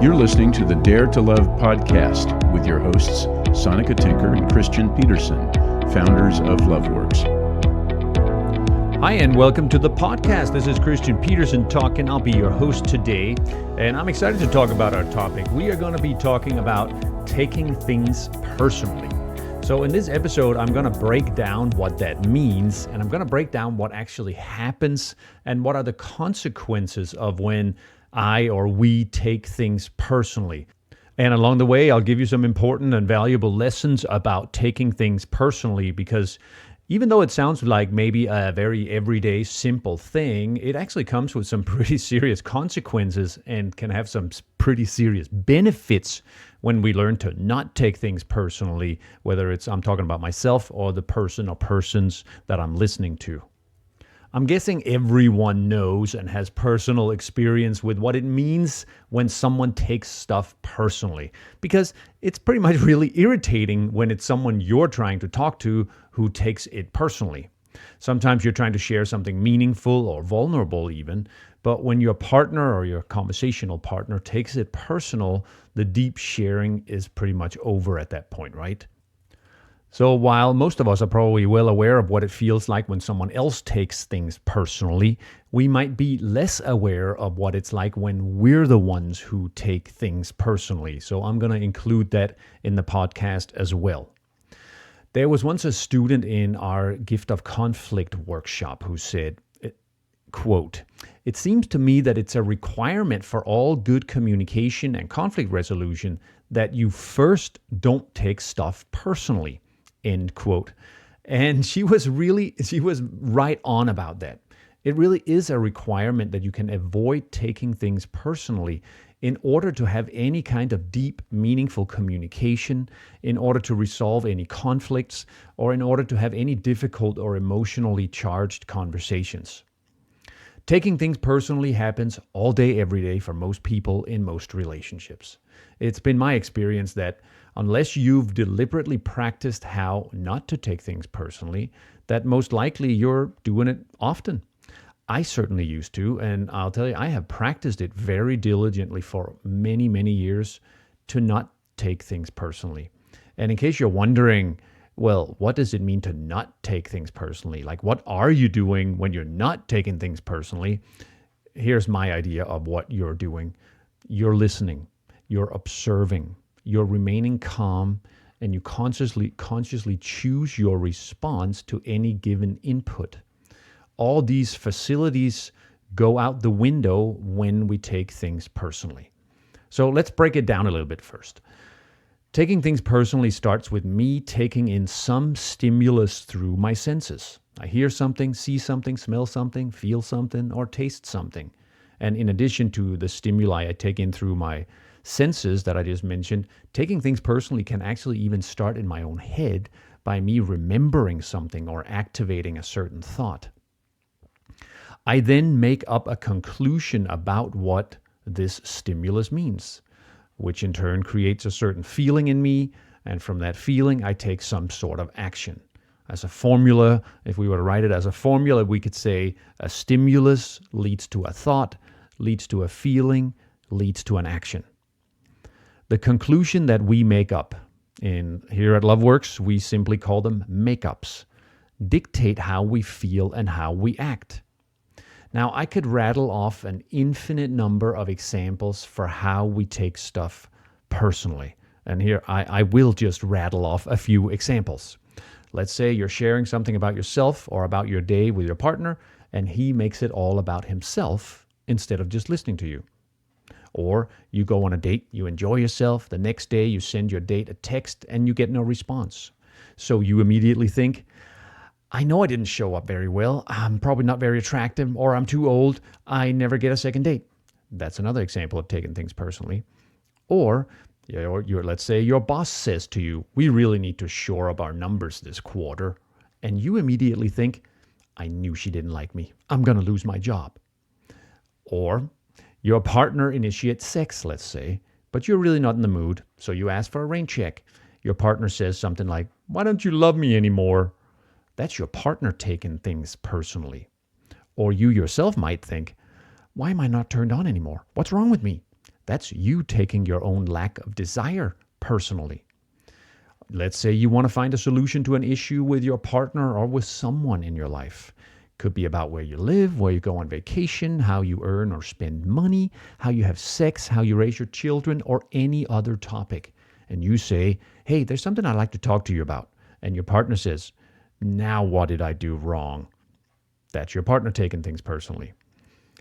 You're listening to the Dare to Love podcast with your hosts, Sonica Tinker and Christian Peterson, founders of LoveWorks. Hi, and welcome to the podcast. This is Christian Peterson talking. I'll be your host today, and I'm excited to talk about our topic. We are going to be talking about taking things personally. So in this episode, I'm going to break down what that means, and I'm going to break down what actually happens and what are the consequences of when I or we take things personally. And along the way, I'll give you some important and valuable lessons about taking things personally, because even though it sounds like maybe a very everyday, simple thing, it actually comes with some pretty serious consequences and can have some pretty serious benefits when we learn to not take things personally, whether it's I'm talking about myself or the person or persons that I'm listening to. I'm guessing everyone knows and has personal experience with what it means when someone takes stuff personally, because it's pretty much really irritating when it's someone you're trying to talk to who takes it personally. Sometimes you're trying to share something meaningful or vulnerable even, but when your partner or your conversational partner takes it personal, the deep sharing is pretty much over at that point, right? So while most of us are probably well aware of what it feels like when someone else takes things personally, we might be less aware of what it's like when we're the ones who take things personally. So I'm going to include that in the podcast as well. There was once a student in our Gift of Conflict workshop who said, quote, "It seems to me that it's a requirement for all good communication and conflict resolution that you first don't take stuff personally." End quote. And she was right on about that. It really is a requirement that you can avoid taking things personally in order to have any kind of deep, meaningful communication, in order to resolve any conflicts, or in order to have any difficult or emotionally charged conversations. Taking things personally happens all day, every day for most people in most relationships. It's been my experience that unless you've deliberately practiced how not to take things personally, that most likely you're doing it often. I certainly used to, and I'll tell you, I have practiced it very diligently for many, many years to not take things personally. And in case you're wondering, well, what does it mean to not take things personally? Like, what are you doing when you're not taking things personally? Here's my idea of what you're doing. You're listening, you're observing, you're remaining calm, and you consciously choose your response to any given input. All these facilities go out the window when we take things personally. So let's break it down a little bit first. Taking things personally starts with me taking in some stimulus through my senses. I hear something, see something, smell something, feel something, or taste something. And in addition to the stimuli I take in through my senses that I just mentioned, taking things personally can actually even start in my own head by me remembering something or activating a certain thought. I then make up a conclusion about what this stimulus means, which in turn creates a certain feeling in me, and from that feeling I take some sort of action. As a formula, if we were to write it as a formula, we could say a stimulus leads to a thought, leads to a feeling, leads to an action. The conclusion that we make up, here at LoveWorks, we simply call them makeups, dictate how we feel and how we act. Now, I could rattle off an infinite number of examples for how we take stuff personally. And here I will just rattle off a few examples. Let's say you're sharing something about yourself or about your day with your partner, and he makes it all about himself instead of just listening to you. Or you go on a date, you enjoy yourself, the next day you send your date a text and you get no response. So you immediately think, I know I didn't show up very well, I'm probably not very attractive, or I'm too old, I never get a second date. That's another example of taking things personally. Or let's say your boss says to you, we really need to shore up our numbers this quarter. And you immediately think, I knew she didn't like me, I'm going to lose my job. Or your partner initiates sex, let's say, but you're really not in the mood, so you ask for a rain check. Your partner says something like, why don't you love me anymore? That's your partner taking things personally. Or you yourself might think, why am I not turned on anymore? What's wrong with me? That's you taking your own lack of desire personally. Let's say you want to find a solution to an issue with your partner or with someone in your life. Could be about where you live, where you go on vacation, how you earn or spend money, how you have sex, how you raise your children, or any other topic. And you say, hey, there's something I'd like to talk to you about. And your partner says, now what did I do wrong? That's your partner taking things personally.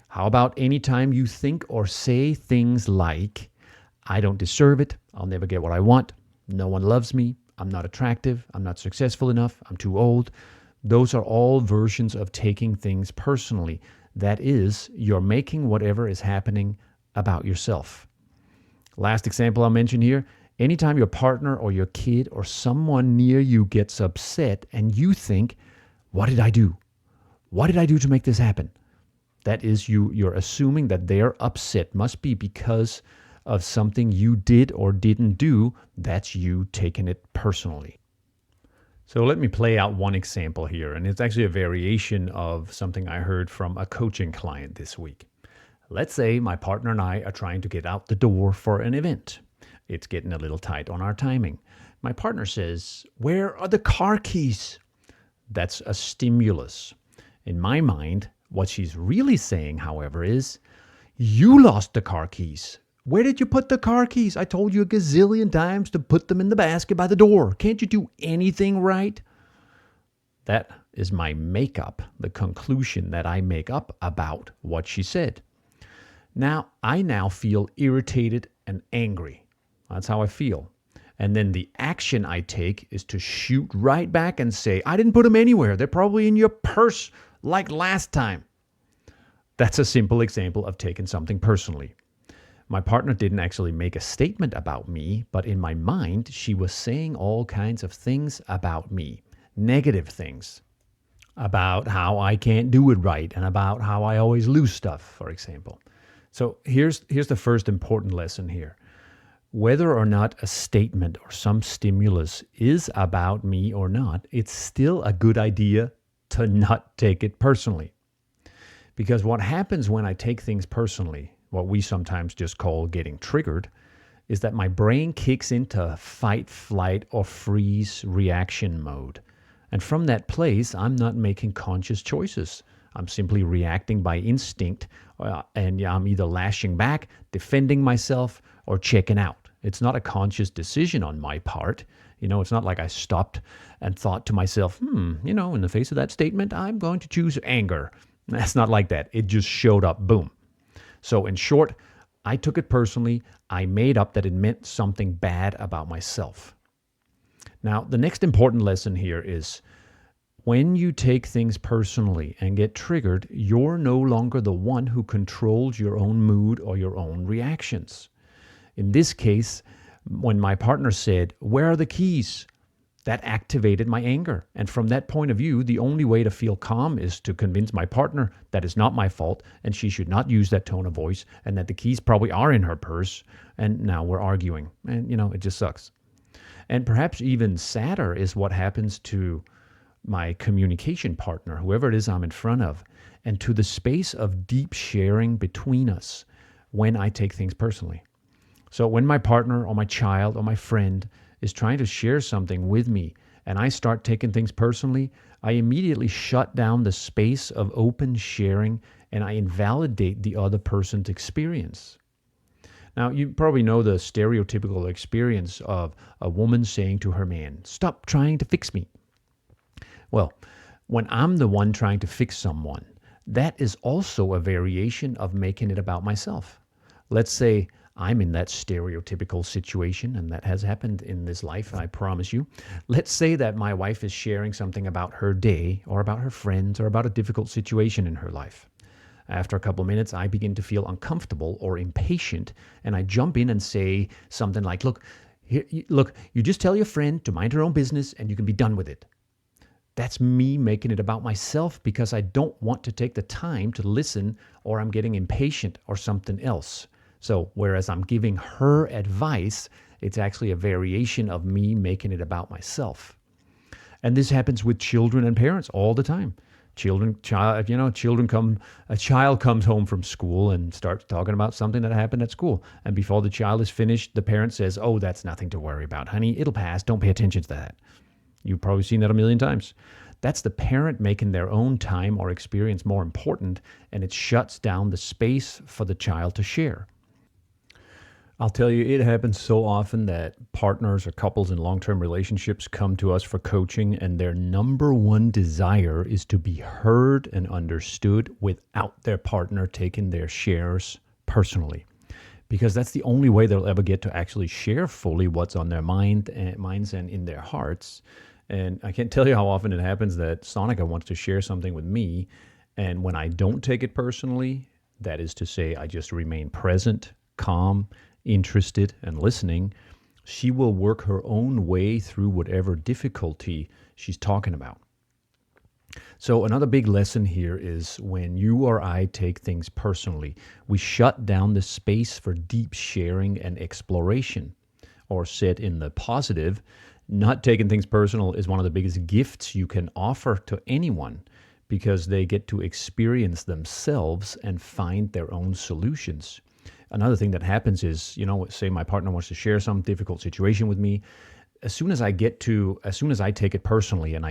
How about anytime you think or say things like, I don't deserve it, I'll never get what I want, no one loves me, I'm not attractive, I'm not successful enough, I'm too old. Those are all versions of taking things personally. That is, you're making whatever is happening about yourself. Last example I'll mention here, anytime your partner or your kid or someone near you gets upset and you think, what did I do? What did I do to make this happen? That is, you're assuming that their upset must be because of something you did or didn't do. That's you taking it personally. So let me play out one example here, and it's actually a variation of something I heard from a coaching client this week. Let's say my partner and I are trying to get out the door for an event. It's getting a little tight on our timing. My partner says, where are the car keys? That's a stimulus. In my mind, what she's really saying, however, is, you lost the car keys. Where did you put the car keys? I told you a gazillion times to put them in the basket by the door. Can't you do anything right? That is my makeup, the conclusion that I make up about what she said. I now feel irritated and angry. That's how I feel. And then the action I take is to shoot right back and say, I didn't put them anywhere. They're probably in your purse like last time. That's a simple example of taking something personally. My partner didn't actually make a statement about me, but in my mind, she was saying all kinds of things about me, negative things, about how I can't do it right and about how I always lose stuff, for example. So here's the first important lesson here. Whether or not a statement or some stimulus is about me or not, it's still a good idea to not take it personally. Because what happens when I take things personally, what we sometimes just call getting triggered, is that my brain kicks into fight, flight, or freeze reaction mode. And from that place, I'm not making conscious choices. I'm simply reacting by instinct, and I'm either lashing back, defending myself, or checking out. It's not a conscious decision on my part. It's not like I stopped and thought to myself, in the face of that statement, I'm going to choose anger. That's not like that. It just showed up, boom. So in short, I took it personally. I made up that it meant something bad about myself. Now, the next important lesson here is when you take things personally and get triggered, you're no longer the one who controls your own mood or your own reactions. In this case, when my partner said, where are the keys? That activated my anger. And from that point of view, the only way to feel calm is to convince my partner that it's not my fault and she should not use that tone of voice and that the keys probably are in her purse. And now we're arguing. And, it just sucks. And perhaps even sadder is what happens to my communication partner, whoever it is I'm in front of, and to the space of deep sharing between us when I take things personally. So when my partner or my child or my friend is trying to share something with me and I start taking things personally, I immediately shut down the space of open sharing and I invalidate the other person's experience. Now, you probably know the stereotypical experience of a woman saying to her man, stop trying to fix me. Well, when I'm the one trying to fix someone, that is also a variation of making it about myself. Let's say I'm in that stereotypical situation, and that has happened in this life, I promise you. Let's say that my wife is sharing something about her day or about her friends or about a difficult situation in her life. After a couple of minutes, I begin to feel uncomfortable or impatient, and I jump in and say something like, look, you just tell your friend to mind her own business and you can be done with it. That's me making it about myself because I don't want to take the time to listen, or I'm getting impatient or something else. So whereas I'm giving her advice, it's actually a variation of me making it about myself. And this happens with children and parents all the time. A child comes home from school and starts talking about something that happened at school. And before the child is finished, the parent says, "Oh, that's nothing to worry about, honey. It'll pass. Don't pay attention to that." You've probably seen that a million times. That's the parent making their own time or experience more important, and it shuts down the space for the child to share. I'll tell you, it happens so often that partners or couples in long-term relationships come to us for coaching, and their number one desire is to be heard and understood without their partner taking their shares personally. Because that's the only way they'll ever get to actually share fully what's on their minds and in their hearts. And I can't tell you how often it happens that Sonica wants to share something with me, and when I don't take it personally, that is to say, I just remain present, calm, interested, and listening, she will work her own way through whatever difficulty she's talking about. So another big lesson here is when you or I take things personally, we shut down the space for deep sharing and exploration. Or said in the positive, not taking things personal is one of the biggest gifts you can offer to anyone because they get to experience themselves and find their own solutions. Another thing that happens is, say my partner wants to share some difficult situation with me. As soon as I take it personally and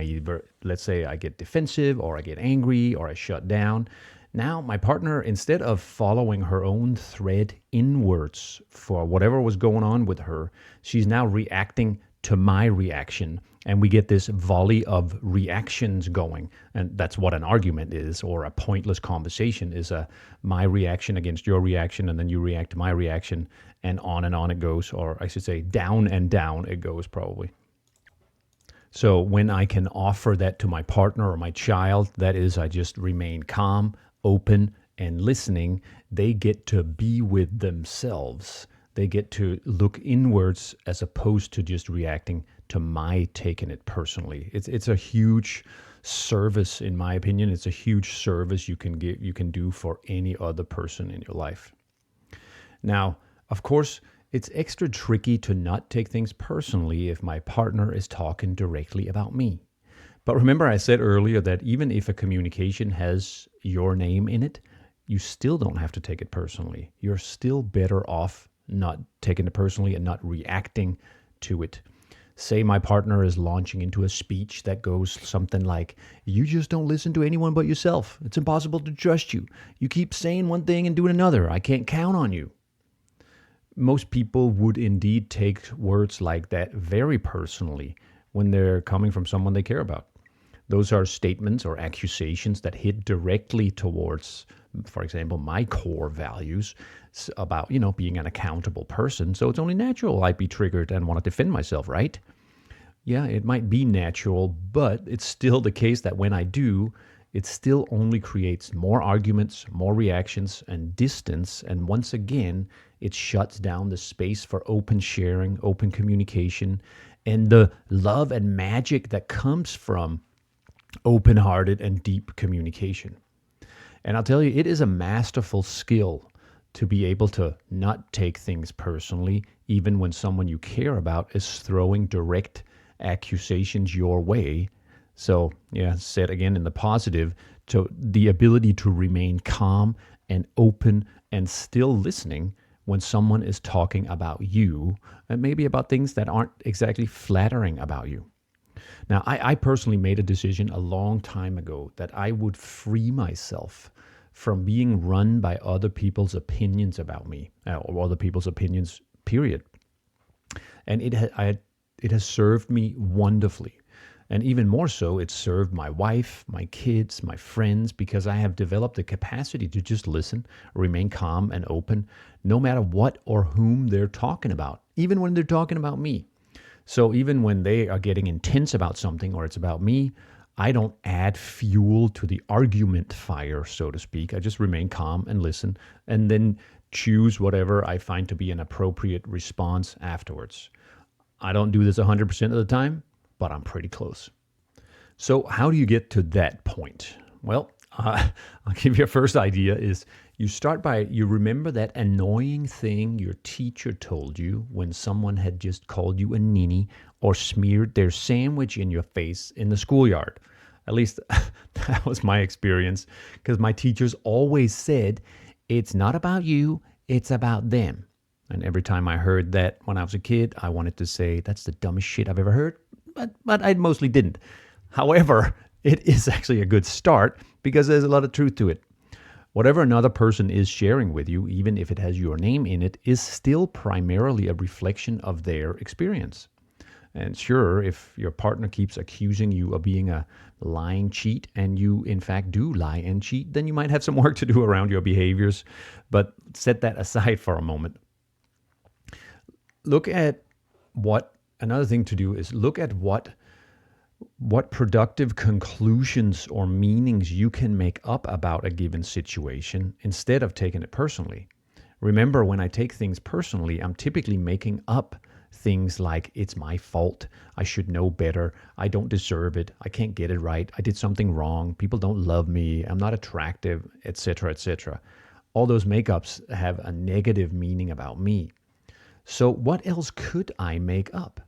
let's say I get defensive or I get angry or I shut down, now my partner, instead of following her own thread inwards for whatever was going on with her, she's now reacting to my reaction. And we get this volley of reactions going. And that's what an argument is, or a pointless conversation is my reaction against your reaction, and then you react to my reaction, and on it goes, or I should say down and down it goes probably. So when I can offer that to my partner or my child, that is, I just remain calm, open, and listening, they get to be with themselves. They get to look inwards as opposed to just reacting to my taking it personally. It's a huge service, in my opinion. It's a huge service you can do for any other person in your life. Now, of course, it's extra tricky to not take things personally if my partner is talking directly about me. But remember I said earlier that even if a communication has your name in it, you still don't have to take it personally. You're still better off not taking it personally and not reacting to it. Say my partner is launching into a speech that goes something like, "You just don't listen to anyone but yourself. It's impossible to trust you. You keep saying one thing and doing another. I can't count on you." Most people would indeed take words like that very personally when they're coming from someone they care about. Those are statements or accusations that hit directly towards, for example, my core values about, being an accountable person. So it's only natural I'd be triggered and want to defend myself, right? Yeah, it might be natural, but it's still the case that when I do, it still only creates more arguments, more reactions, and distance. And once again, it shuts down the space for open sharing, open communication, and the love and magic that comes from open-hearted and deep communication. And I'll tell you, it is a masterful skill to be able to not take things personally, even when someone you care about is throwing direct accusations your way. So, said again in the positive, so the ability to remain calm and open and still listening when someone is talking about you, and maybe about things that aren't exactly flattering about you. Now, I personally made a decision a long time ago that I would free myself from being run by other people's opinions about me, or other people's opinions, period. And it has served me wonderfully. And even more so, it's served my wife, my kids, my friends, because I have developed the capacity to just listen, remain calm and open, no matter what or whom they're talking about, even when they're talking about me. So even when they are getting intense about something or it's about me, I don't add fuel to the argument fire, so to speak. I just remain calm and listen, and then choose whatever I find to be an appropriate response afterwards. I don't do this 100% of the time, but I'm pretty close. So how do you get to that point? Well, I'll give you a first idea is you start by, you remember that annoying thing your teacher told you when someone had just called you a ninny or smeared their sandwich in your face in the schoolyard. At least that was my experience, because my teachers always said, it's not about you, it's about them. And every time I heard that when I was a kid, I wanted to say, that's the dumbest shit I've ever heard. But I mostly didn't. However, it is actually a good start because there's a lot of truth to it. Whatever another person is sharing with you, even if it has your name in it, is still primarily a reflection of their experience. And sure, if your partner keeps accusing you of being a lying cheat and you in fact do lie and cheat, then you might have some work to do around your behaviors. But set that aside for a moment. Another thing to do is look at what productive conclusions or meanings you can make up about a given situation instead of taking it personally. Remember, when I take things personally, I'm typically making up things like, it's my fault, I should know better, I don't deserve it, I can't get it right, I did something wrong, people don't love me, I'm not attractive, etc., etc. All those makeups have a negative meaning about me. So what else could I make up?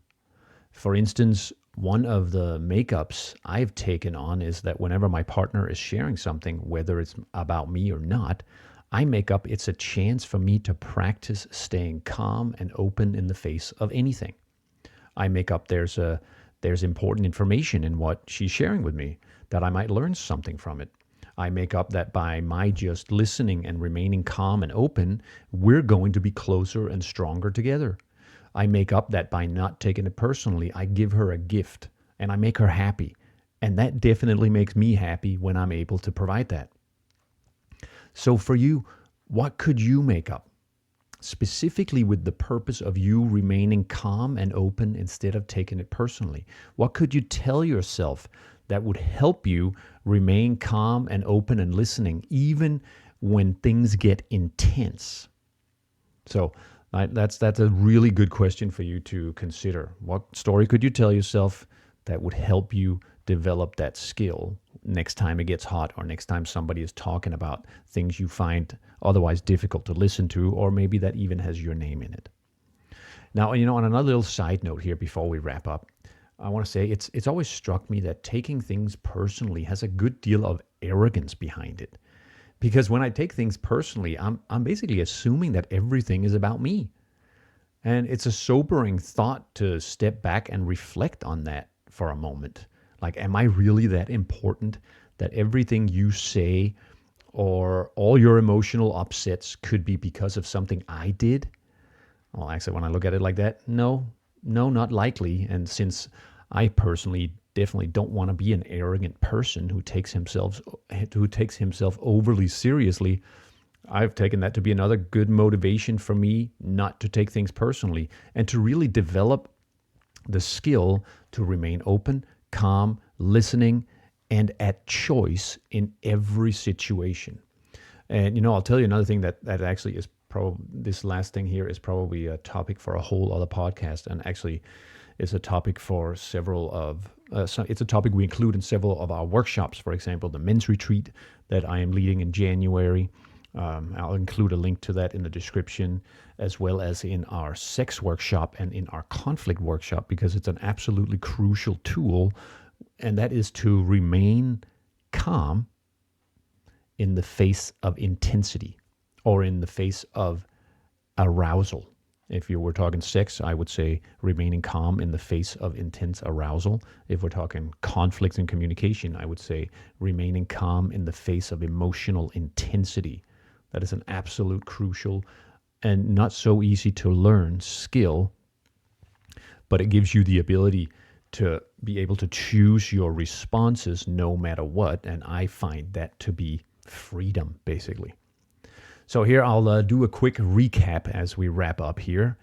For instance, one of the makeups I've taken on is that whenever my partner is sharing something, whether it's about me or not, I make up it's a chance for me to practice staying calm and open in the face of anything. I make up there's important information in what she's sharing with me, that I might learn something from it. I make up that by my just listening and remaining calm and open, we're going to be closer and stronger together. I make up that by not taking it personally, I give her a gift and I make her happy. And that definitely makes me happy when I'm able to provide that. So for you, what could you make up? Specifically with the purpose of you remaining calm and open instead of taking it personally. What could you tell yourself that would help you remain calm and open and listening, even when things get intense? So that's a really good question for you to consider. What story could you tell yourself that would help you develop that skill next time it gets hot, or next time somebody is talking about things you find otherwise difficult to listen to, or maybe that even has your name in it? Now, on another little side note here before we wrap up, I want to say it's always struck me that taking things personally has a good deal of arrogance behind it. Because when I take things personally, I'm basically assuming that everything is about me. And it's a sobering thought to step back and reflect on that for a moment. Like, am I really that important that everything you say or all your emotional upsets could be because of something I did? Well, actually, when I look at it like that, no, not likely. And since I personally definitely don't want to be an arrogant person who takes himself overly seriously, I've taken that to be another good motivation for me not to take things personally and to really develop the skill to remain open, calm, listening, and at choice in every situation. And, I'll tell you another thing that actually is this last thing here is probably a topic for a whole other podcast, and actually is a topic for several of, it's a topic we include in several of our workshops. For example, the men's retreat that I am leading in January. I'll include a link to that in the description, as well as in our sex workshop and in our conflict workshop, because it's an absolutely crucial tool, and that is to remain calm in the face of intensity or in the face of arousal. If you were talking sex, I would say remaining calm in the face of intense arousal. If we're talking conflict and communication, I would say remaining calm in the face of emotional intensity. That is an absolute crucial and not so easy to learn skill, but it gives you the ability to be able to choose your responses no matter what, and I find that to be freedom, basically. So here I'll do a quick recap as we wrap up here.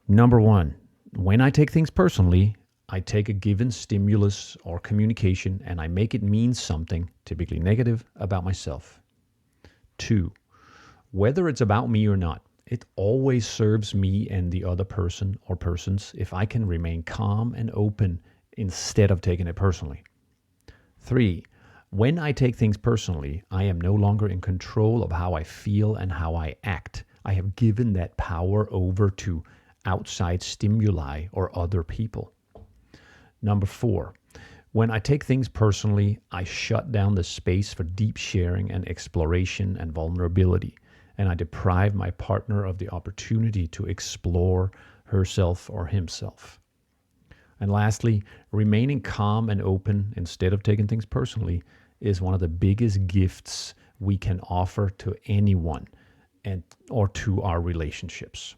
Number one, when I take things personally, I take a given stimulus or communication and I make it mean something, typically negative, about myself. 2, whether it's about me or not, it always serves me and the other person or persons if I can remain calm and open instead of taking it personally. 3, when I take things personally, I am no longer in control of how I feel and how I act. I have given that power over to outside stimuli or other people. Number 4, When I take things personally, I shut down the space for deep sharing and exploration and vulnerability, and I deprive my partner of the opportunity to explore herself or himself. And lastly, remaining calm and open instead of taking things personally is one of the biggest gifts we can offer to anyone or to our relationships.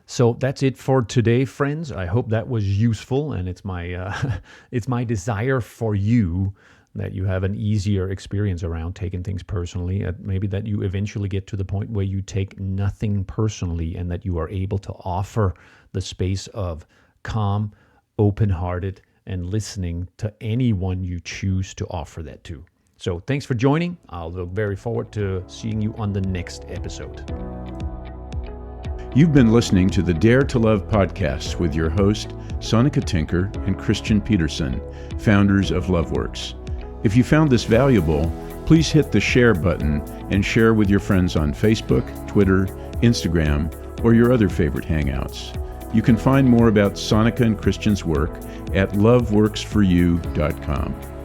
So that's it for today, friends. I hope that was useful, and it's my desire for you that you have an easier experience around taking things personally. Maybe that you eventually get to the point where you take nothing personally, and that you are able to offer the space of calm, open-hearted, and listening to anyone you choose to offer that to. So thanks for joining. I'll look very forward to seeing you on the next episode. You've been listening to the Dare to Love podcast with your host, Sonika Tinker and Christian Peterson, founders of LoveWorks. If you found this valuable, please hit the share button and share with your friends on Facebook, Twitter, Instagram, or your other favorite hangouts. You can find more about Sonika and Christian's work at loveworksforyou.com.